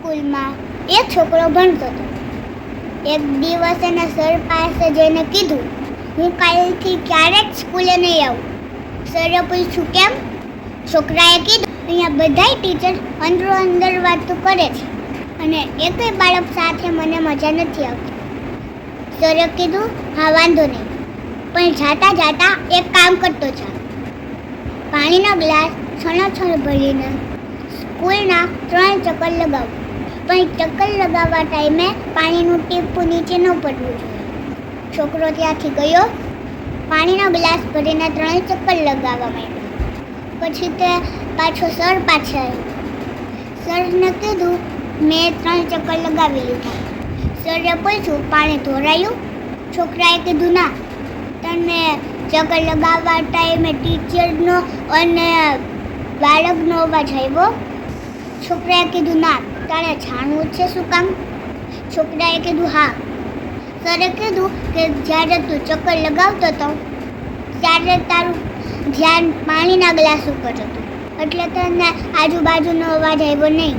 સ્કૂલમાં એક છોકરો ભણતો હતો. એક દિવસ એના સર પાસે જઈને કીધું, હું કાલથી ક્યારેક સ્કૂલે નહીં આવું. સરે પૂછ્યું કેમ? છોકરાએ કીધું, અહીંયા બધાય ટીચર અંદરો અંદર વાતો કરે છે અને એકેય બાળક સાથે મને મજા નથી આવતી. સરે કીધું, હા વાંધો નહીં, પણ જાતા જાતા એક કામ કરતો જા. પાણીનો ગ્લાસ છણોછણ ભરીને સ્કૂલના 3 ચક્કર લગાવ, પણ ચક્કર લગાવવા ટાઈમે પાણીનું ટીપું નીચે ન પડવું જોઈએ. છોકરો ત્યાંથી ગયો, પાણીનો ગ્લાસ ભરીને 3 ચક્કર લગાવવા માંડ્યો. પછી તે પાછો સર પાસે આવ્યો. સરને કીધું, મેં 3 ચક્કર લગાવી લીધા. સરે પૂછ્યું, પાણી ધોરાયું? છોકરાએ કીધું, ના. તને ચક્કર લગાવવા ટાઈમે ટીચરનો અને બાળકનો અવાજ આવ્યો? છોકરાએ કીધું, ના. તારે જાણવું છે શું કામ? છોકરાએ કીધું, હા. સરે કીધું કે જ્યારે તું ચક્કર લગાવતો હતો ત્યારે તારું ધ્યાન પાણીના ગ્લાસ ઉપર હતું, એટલે તને આજુબાજુનો અવાજ આવ્યો નહીં.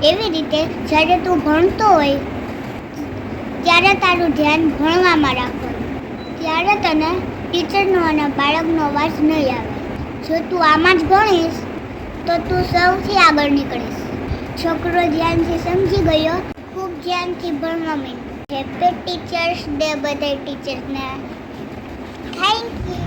એવી રીતે જ્યારે તું ભણતો હોય ત્યારે તારું ધ્યાન ભણવામાં રાખવાનું, ત્યારે તને ટીચરનો અને બાળકનો અવાજ નહીં આવે. જો તું આમાં જ ભણીશ તો તું સૌથી આગળ નીકળીશ. છોકરો ધ્યાનથી સમજી ગયો, ખૂબ ધ્યાનથી ભણવા માંડ્યો. હેપી ટીચર્સ ડે બધા ટીચર્સને. Thank you.